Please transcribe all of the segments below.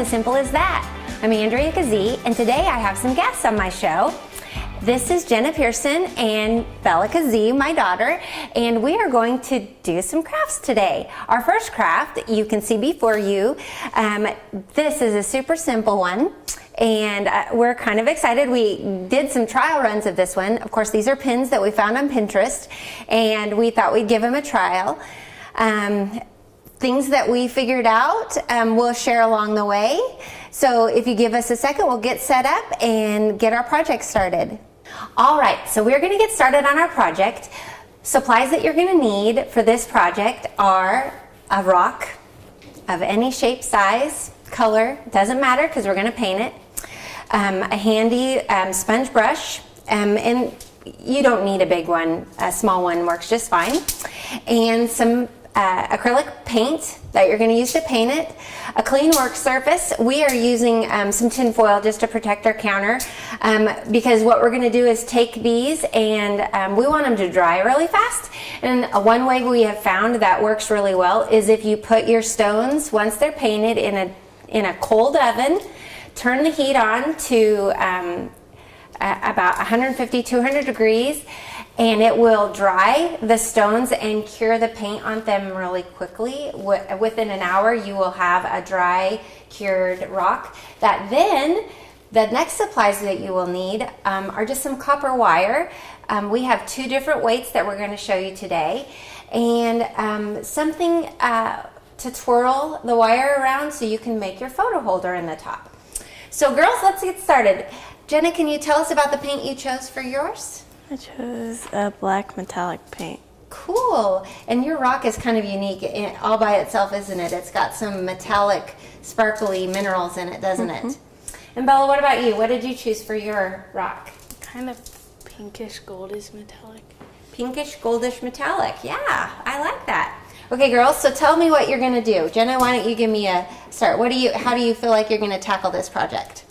to Simple as That. I'm Andrea Keesee, and today I have some guests on my show. This is Jenna Pearson and Bella Keesee, my daughter, and we are going to do some crafts today. Our first craft you can see before you. This is a super simple one, and we're kind of excited. We did some trial runs of this one. Of course, these are pins that we found on Pinterest, and we thought we'd give them a trial. Things that we figured out, we'll share along the way. So if you give us a second, we'll get set up and get our project started. All right, so we're gonna get started on our project. Supplies that you're gonna need for this project are a rock of any shape, size, color, doesn't matter because we're gonna paint it. A handy sponge brush, and you don't need a big one, a small one works just fine. And some acrylic paint that you're going to use to paint it, a clean work surface. We are using some tin foil just to protect our counter, because what we're going to do is take these and we want them to dry really fast. And one way we have found that works really well is if you put your stones, once they're painted, in a cold oven, turn the heat on to about 150, 200 degrees, and it will dry the stones and cure the paint on them really quickly. Within an hour, you will have a dry, cured rock. That then, the next supplies that you will need are just some copper wire. We have two different weights that we're going to show you today, and something to twirl the wire around so you can make your photo holder in the top. So girls, let's get started. Jenna, can you tell us about the paint you chose for yours? I chose a black metallic paint. Cool. And your rock is kind of unique all by itself, isn't it? It's got some metallic, sparkly minerals in it, doesn't it? And Bella, what about you? What did you choose for your rock? Kind of pinkish goldish metallic. Pinkish goldish metallic. Yeah, I like that. Okay, girls, so tell me what you're going to do. Jenna, why don't you give me a start? How do you feel like you're going to tackle this project?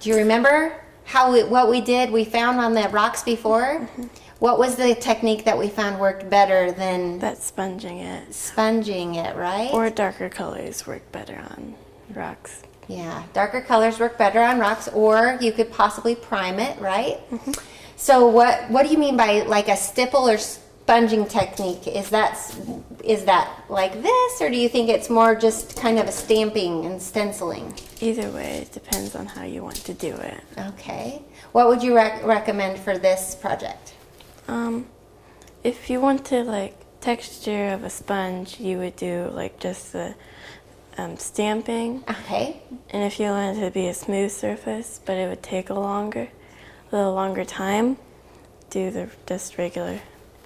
Do you remember what we did? We found on the rocks before. What was the technique that we found worked better than That sponging it. Sponging it, right? Or darker colors work better on rocks. Yeah, darker colors work better on rocks, or you could possibly prime it, right? So what do you mean by like a stipple or sponging technique? Is that like this, or do you think it's more just kind of a stamping and stenciling? Either way, it depends on how you want to do it. Okay. What would you recommend for this project? If you want to like texture of a sponge, you would do like just the stamping. Okay. And if you want it to be a smooth surface, but it would take a little longer time, do the just regular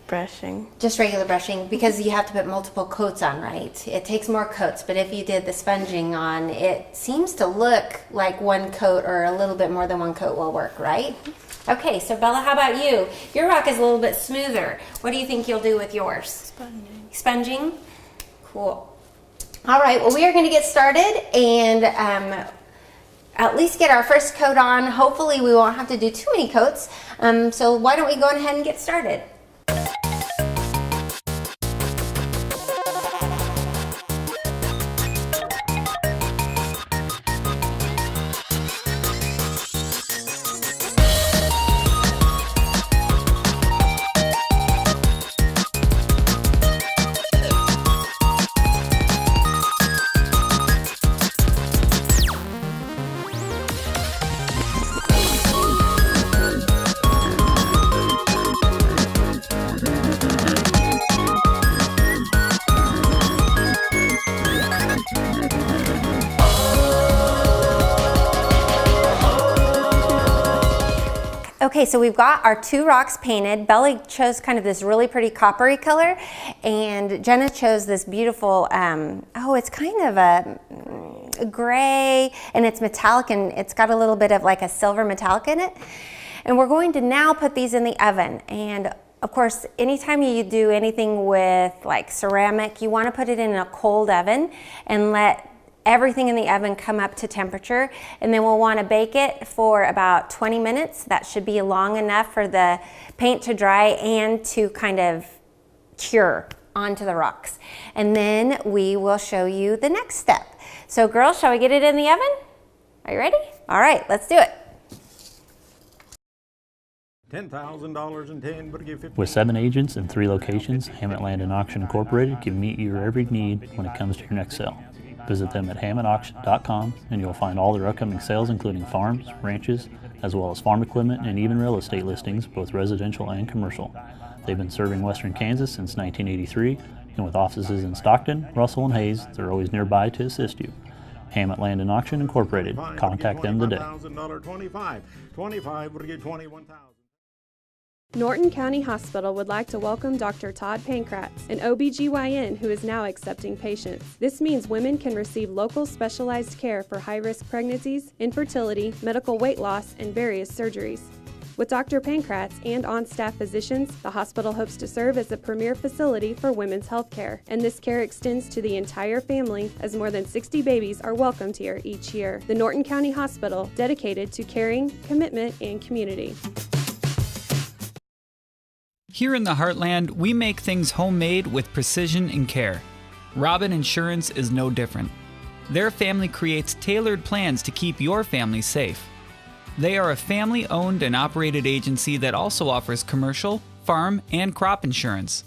brushing. Just regular brushing, because you have to put multiple coats on, right? It takes more coats, but if you did the sponging on, it seems to look like one coat or a little bit more than one coat will work, right? Okay, so Bella, how about you? Your rock is a little bit smoother. What do you think you'll do with yours? Sponging. Sponging? Cool. All right, well, we are going to get started and at least get our first coat on. Hopefully we won't have to do too many coats. So why don't we go ahead and get started? Okay, so we've got our two rocks painted. Bella chose kind of this really pretty coppery color, and Jenna chose this beautiful, it's kind of a gray, and it's metallic, and it's got a little bit of like a silver metallic in it. And we're going to now put these in the oven. And of course, anytime you do anything with like ceramic, you want to put it in a cold oven and let everything in the oven come up to temperature, and then we'll want to bake it for about 20 minutes. That should be long enough for the paint to dry and to kind of cure onto the rocks. And then we will show you the next step. So girls, shall we get it in the oven? Are you ready? All right, let's do it. $10,000 in 10, but give 15. With 7 agents in 3 locations, Hammett Land and Auction Incorporated can meet your every need when it comes to your next sale. Visit them at hammettauction.com and you'll find all their upcoming sales, including farms, ranches, as well as farm equipment and even real estate listings, both residential and commercial. They've been serving Western Kansas since 1983, and with offices in Stockton, Russell, and Hayes, they're always nearby to assist you. Hammett Land and Auction Incorporated. Contact them today. $25 would get $21,000. Norton County Hospital would like to welcome Dr. Todd Pankratz, an OBGYN who is now accepting patients. This means women can receive local specialized care for high-risk pregnancies, infertility, medical weight loss, and various surgeries. With Dr. Pankratz and on-staff physicians, the hospital hopes to serve as a premier facility for women's health care, and this care extends to the entire family as more than 60 babies are welcomed here each year. The Norton County Hospital, dedicated to caring, commitment, and community. Here in the Heartland, we make things homemade with precision and care. Robin Insurance is no different. Their family creates tailored plans to keep your family safe. They are a family-owned and operated agency that also offers commercial, farm, and crop insurance.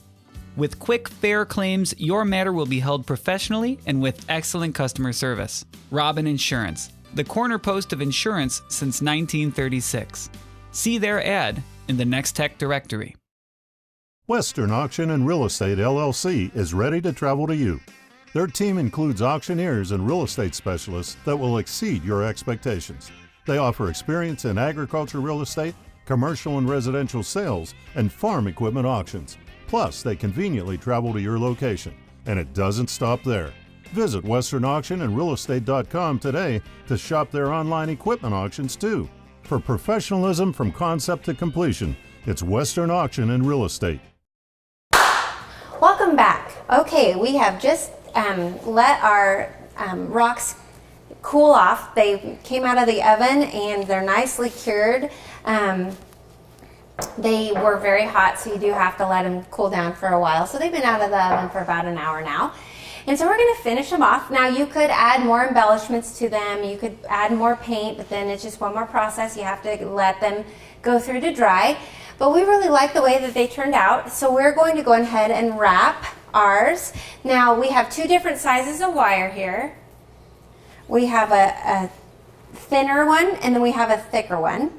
With quick, fair claims, your matter will be held professionally and with excellent customer service. Robin Insurance, the corner post of insurance since 1936. See their ad in the Nex-Tech directory. Western Auction and Real Estate LLC is ready to travel to you. Their team includes auctioneers and real estate specialists that will exceed your expectations. They offer experience in agriculture real estate, commercial and residential sales, and farm equipment auctions. Plus, they conveniently travel to your location. And it doesn't stop there. Visit westernauctionandrealestate.com today to shop their online equipment auctions too. For professionalism from concept to completion, it's Western Auction and Real Estate. Welcome back. Okay, we have just let our rocks cool off. They came out of the oven and they're nicely cured. They were very hot, so you do have to let them cool down for a while. So they've been out of the oven for about an hour now. And so we're going to finish them off. Now you could add more embellishments to them. You could add more paint, but then it's just one more process. You have to let them go through to dry. But we really like the way that they turned out, so we're going to go ahead and wrap ours. Now we have 2 different sizes of wire here. We have a thinner one and then we have a thicker one.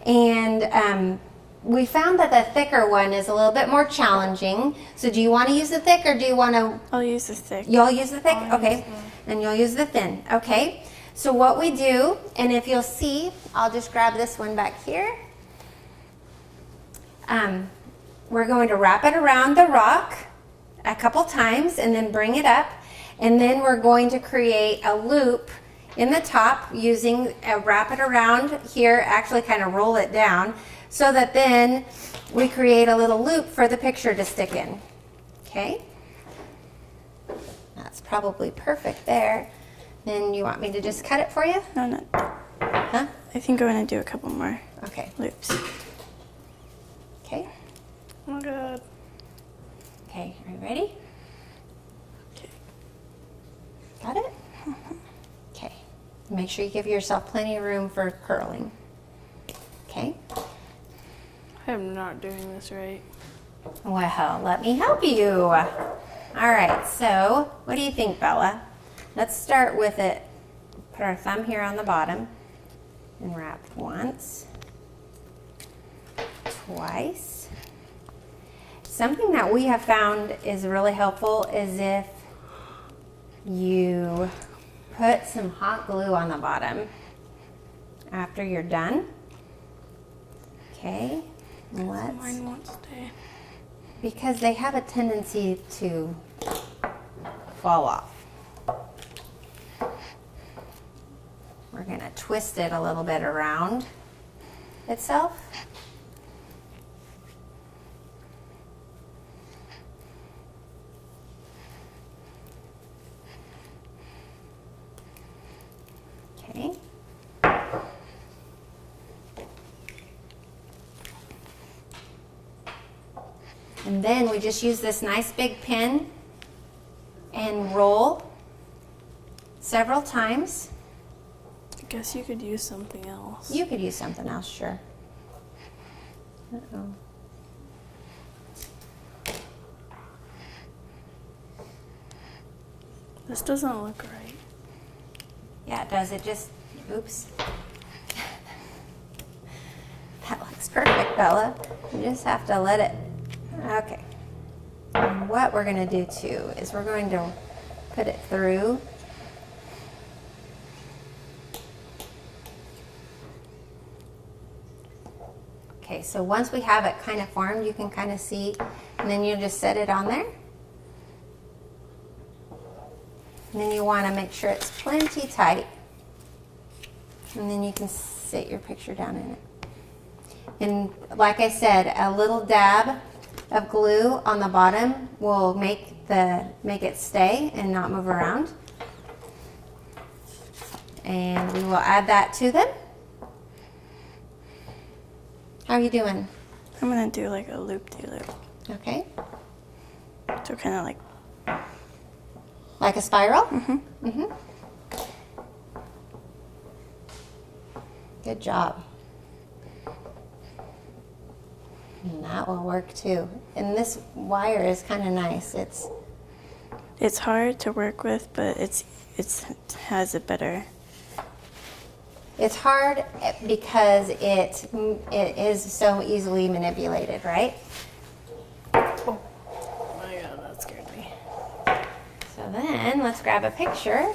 And we found that the thicker one is a little bit more challenging. So do you want to use the thick or do you want to? I'll use the thick. You'll use the thick? Okay. And you'll use the thin. Okay. So what we do, and if you'll see, I'll just grab this one back here. We're going to wrap it around the rock a couple times and then bring it up, and then we're going to create a loop in the top using wrap it around here, actually kind of roll it down so that then we create a little loop for the picture to stick in. Okay, that's probably perfect there. Then you want me to just cut it for you? No, no. Huh? I think I'm going to do a couple more Okay. loops. Okay. Oh my god. Okay, are you ready? Okay. Got it? Okay. Make sure you give yourself plenty of room for curling. Okay. I am not doing this right. Well, let me help you. All right, so what do you think, Bella? Let's start with it. Put our thumb here on the bottom and wrap once, twice. Something that we have found is really helpful is if you put some hot glue on the bottom after you're done. Okay, let's, Mine won't stay. because they have a tendency to fall off. We're going to twist it a little bit around itself. Okay. And then we just use this nice big pin and roll several times. I guess you could use something else. You could use something else, sure. Uh-oh. This doesn't look right. Yeah, it does. It just, oops. That looks perfect, Bella. You just have to let it, okay. And what we're gonna do too is we're going to put it through. Okay, so once we have it kind of formed, you can kind of see, and then you just set it on there. And then you want to make sure it's plenty tight. And then you can sit your picture down in it. And like I said, a little dab of glue on the bottom will make it stay and not move around. And we will add that to them. How are you doing? I'm gonna do like a loop-de-loop. Okay. So kind of Like a spiral? Mm-hmm. Mm-hmm. Good job. And that will work too. And this wire is kind of nice. it's hard to work with, but it has a better. It's hard because it is so easily manipulated, right? Oh my god, that scared me. So then let's grab a picture.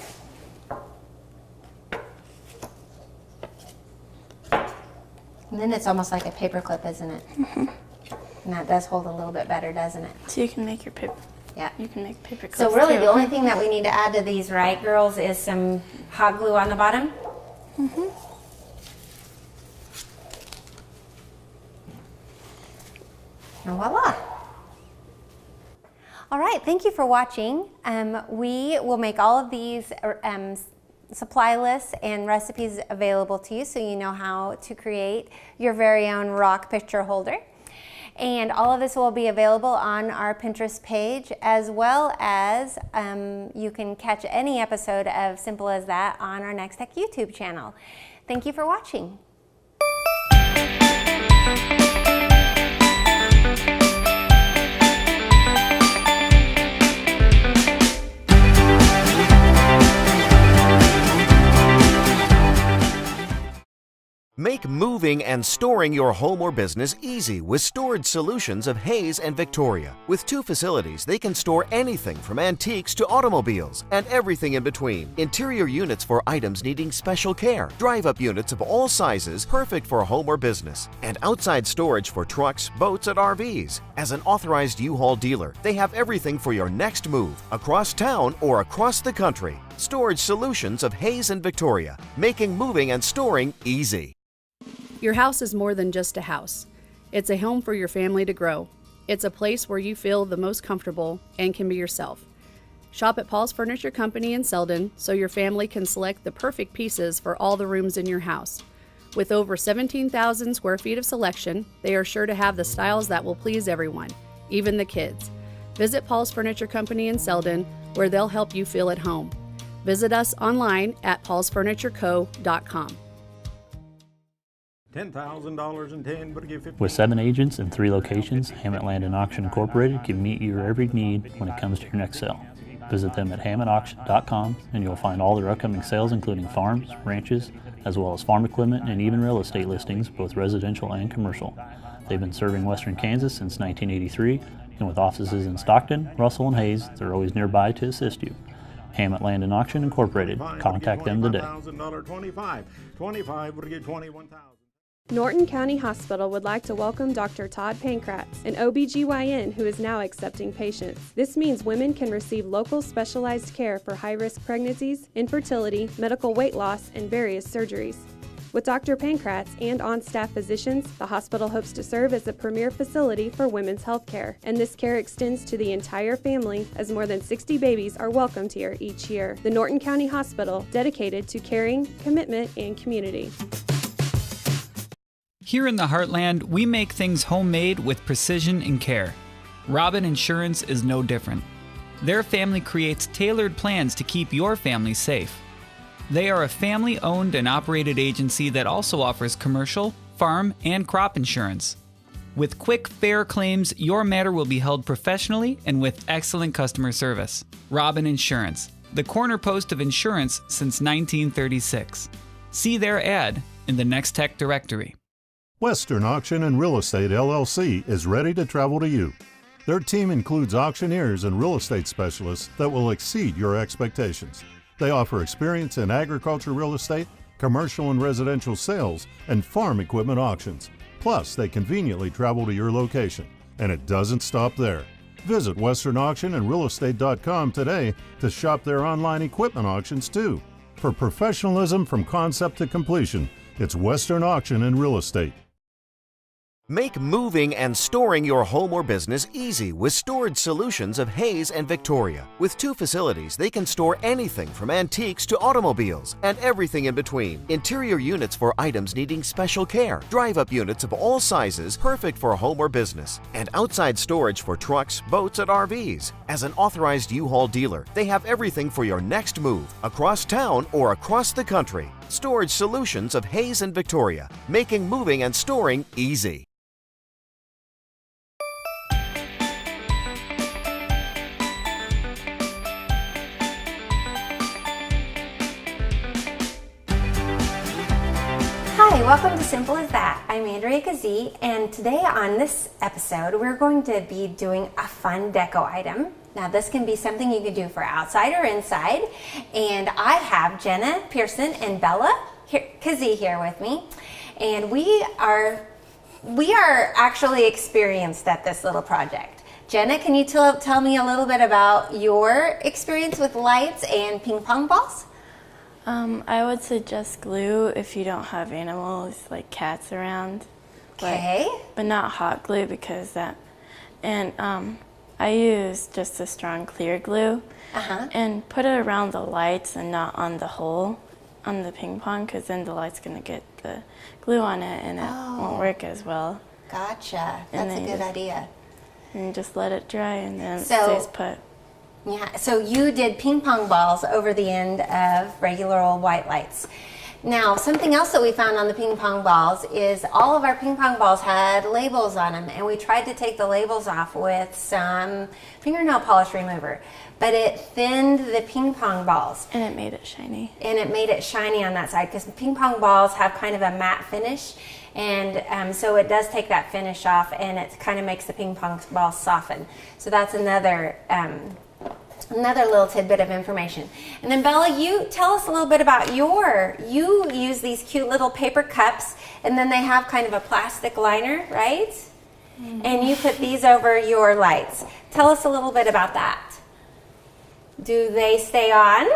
And then it's almost like a paper clip, isn't it? Mm-hmm. And that does hold a little bit better, doesn't it? So you can make your paper. Yeah. You can make paper clips. So really too. the only thing that we need to add to these, right, girls, is some hot glue on the bottom. Mm-hmm. And voila. All right, thank you for watching. We will make all of these supply lists and recipes available to you so you know how to create your very own rock picture holder. And all of this will be available on our Pinterest page, as well as you can catch any episode of Simple as That on our Nex-Tech YouTube channel. Thank you for watching. Make moving and storing your home or business easy with storage solutions of Hayes and Victoria. With 2 facilities, they can store anything from antiques to automobiles and everything in between. Interior units for items needing special care. Drive-up units of all sizes, perfect for home or business. And outside storage for trucks, boats, and RVs. As an authorized U-Haul dealer, they have everything for your next move, across town or across the country. Storage solutions of Hayes and Victoria, making moving and storing easy. Your house is more than just a house. It's a home for your family to grow. It's a place where you feel the most comfortable and can be yourself. Shop at Paul's Furniture Company in Selden so your family can select the perfect pieces for all the rooms in your house. With over 17,000 square feet of selection, they are sure to have the styles that will please everyone, even the kids. Visit Paul's Furniture Company in Selden, where they'll help you feel at home. Visit us online at paulsfurnitureco.com. $10,000 in 10, but give 50. With 7 agents in 3 locations, Hammett Land and Auction Incorporated can meet your every need when it comes to your next sale. Visit them at hammettauction.com and you'll find all their upcoming sales, including farms, ranches, as well as farm equipment and even real estate listings, both residential and commercial. They've been serving Western Kansas since 1983, and with offices in Stockton, Russell, and Hayes, they're always nearby to assist you. Hammett Land and Auction Incorporated. Contact them today. $25 would get $21,000. Norton County Hospital would like to welcome Dr. Todd Pankratz, an OBGYN who is now accepting patients. This means women can receive local specialized care for high-risk pregnancies, infertility, medical weight loss, and various surgeries. With Dr. Pankratz and on-staff physicians, the hospital hopes to serve as a premier facility for women's health care, and this care extends to the entire family as more than 60 babies are welcomed here each year. The Norton County Hospital, dedicated to caring, commitment, and community. Here in the Heartland, we make things homemade with precision and care. Robin Insurance is no different. Their family creates tailored plans to keep your family safe. They are a family-owned and operated agency that also offers commercial, farm, and crop insurance. With quick, fair claims, your matter will be held professionally and with excellent customer service. Robin Insurance, the corner post of insurance since 1936. See their ad in the Nex-Tech directory. Western Auction and Real Estate LLC is ready to travel to you. Their team includes auctioneers and real estate specialists that will exceed your expectations. They offer experience in agriculture real estate, commercial and residential sales, and farm equipment auctions. Plus, they conveniently travel to your location. And it doesn't stop there. Visit westernauctionandrealestate.com today to shop their online equipment auctions too. For professionalism from concept to completion, it's Western Auction and Real Estate. Make moving and storing your home or business easy with storage solutions of Hayes and Victoria. With 2 facilities, they can store anything from antiques to automobiles and everything in between. Interior units for items needing special care. Drive-up units of all sizes, perfect for home or business. And outside storage for trucks, boats, and RVs. As an authorized U-Haul dealer, they have everything for your next move, across town or across the country. Storage solutions of Hayes and Victoria, making moving and storing easy. Hi, welcome to Simple as That. I'm Andrea Keesee, and today on this episode, we're going to be doing a fun deco item. Now, this can be something you can do for outside or inside, and I have Jenna Pearson and Bella Keesee here with me, and we are actually experienced at this little project. Jenna, can you tell me a little bit about your experience with lights and ping pong balls? I would suggest glue if you don't have animals like cats around. Okay. But not hot glue because that. And I use just a strong clear glue and put it around the lights and not on the hole on the ping pong, because then the light's going to get the glue on it and it won't work as well. Gotcha. That's a good idea. And just let it dry and then it stays put. Yeah, so you did ping pong balls over the end of regular old white lights. Now, something else that we found on the ping pong balls is all of our ping pong balls had labels on them, and we tried to take the labels off with some fingernail polish remover, but it thinned the ping pong balls. And it made it shiny. And it made it shiny on that side, because ping pong balls have kind of a matte finish, and so it does take that finish off, and it kind of makes the ping pong ball soften. So that's another little tidbit of information. And then Bella, you tell us a little bit about you use these cute little paper cups, and then they have kind of a plastic liner, right? Mm-hmm. And you put these over your lights. Tell us a little bit about that. Do they stay on?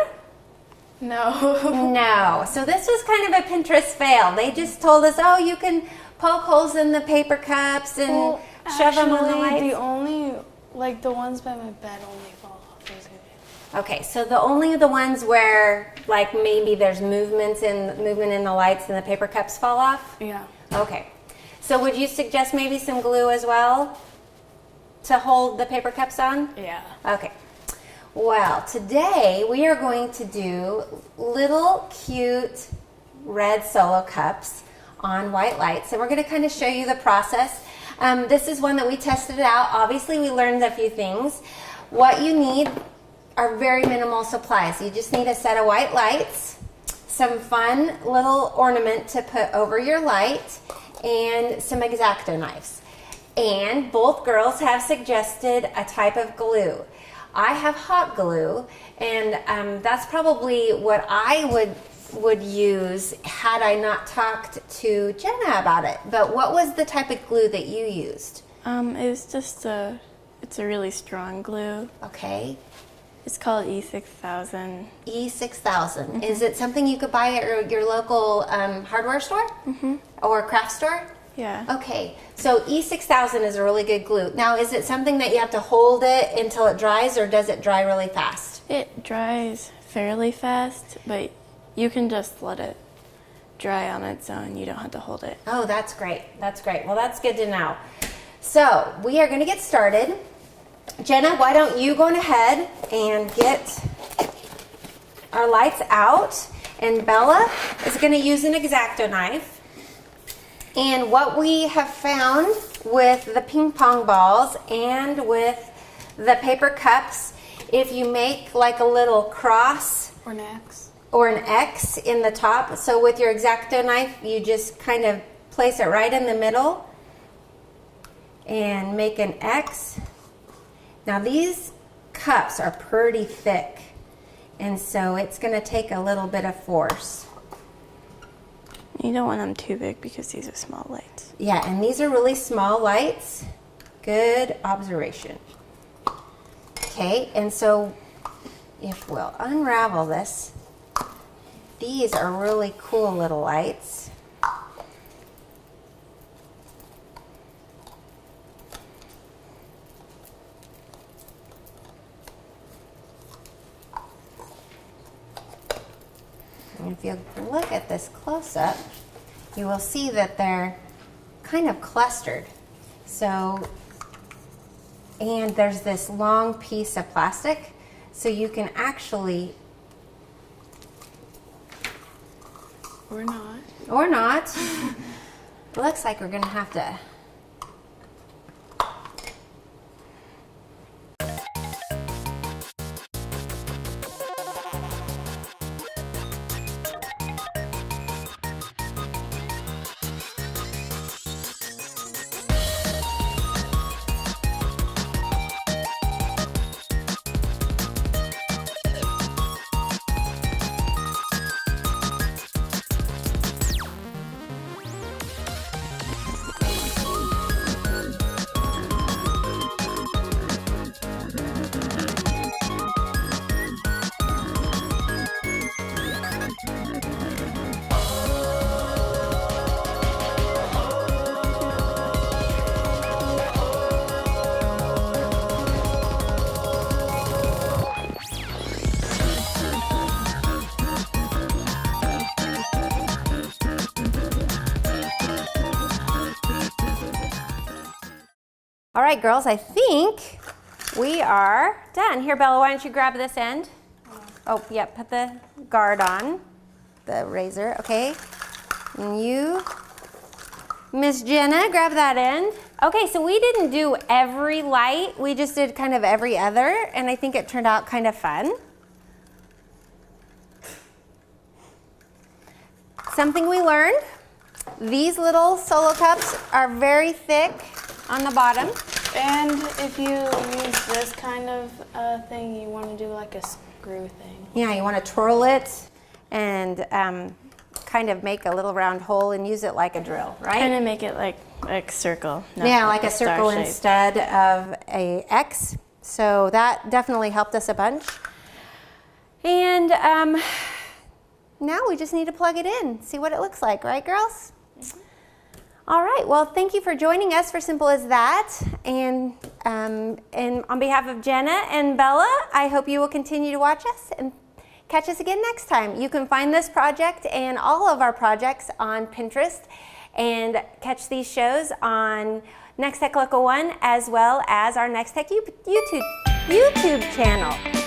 No. No. So this was kind of a Pinterest fail. They just told us, oh, you can poke holes in the paper cups and shove them on the lights. The ones by my bed only fall off. Okay, so only the ones where like maybe there's movement in the lights and the paper cups fall off? Yeah. Okay. So would you suggest maybe some glue as well to hold the paper cups on? Yeah. Okay. Well, today we are going to do little cute red Solo cups on white lights, and we're going to kind of show you the process. This is one that we tested out. Obviously, we learned a few things. What you need are very minimal supplies. You just need a set of white lights, some fun little ornament to put over your light, and some X-Acto knives. And both girls have suggested a type of glue. I have hot glue, and that's probably what I would use had I not talked to Jenna about it. But what was the type of glue that you used? It was just it's a really strong glue. Okay. It's called E6000. E6000. Mm-hmm. Is it something you could buy at your local hardware store? Mm-hmm. Or craft store? Yeah. Okay, so E6000 is a really good glue. Now, is it something that you have to hold it until it dries, or does it dry really fast? It dries fairly fast, but you can just let it dry on its own. You don't have to hold it. Oh, that's great. That's great. Well, that's good to know. So, we are going to get started. Jenna, why don't you go ahead and get our lights out, and Bella is going to use an X-Acto knife. And what we have found with the ping pong balls and with the paper cups, if you make like a little cross Or an X. or an X in the top, so with your X-Acto knife, you just kind of place it right in the middle and make an X. Now these cups are pretty thick, and so it's going to take a little bit of force. You don't want them too big because these are small lights. Yeah, and these are really small lights. Good observation. Okay, and so if we'll unravel this, these are really cool little lights. And if you look at this close up, you will see that they're kind of clustered. So, and there's this long piece of plastic, so you can actually, Or not. or not, it looks like we're gonna have to. All right, girls, I think we are done. Here, Bella, why don't you grab this end? Oh, yeah, put the guard on, the razor, okay? And you, Miss Jenna, grab that end. Okay, so we didn't do every light. We just did kind of every other, and I think it turned out kind of fun. Something we learned, these little solo cups are very thick on the bottom. And if you use this kind of thing, you want to do like a screw thing. Yeah, you want to twirl it and kind of make a little round hole and use it like a drill, right? Kind of make it like a circle. Not Yeah, like a star circle shape. instead of a X. So that definitely helped us a bunch. And now we just need to plug it in, see what it looks like, right, girls? All right, well, thank you for joining us for Simple as That. And on behalf of Jenna and Bella, I hope you will continue to watch us and catch us again next time. You can find this project and all of our projects on Pinterest and catch these shows on Nex-Tech Local 1 as well as our Nex-Tech YouTube channel.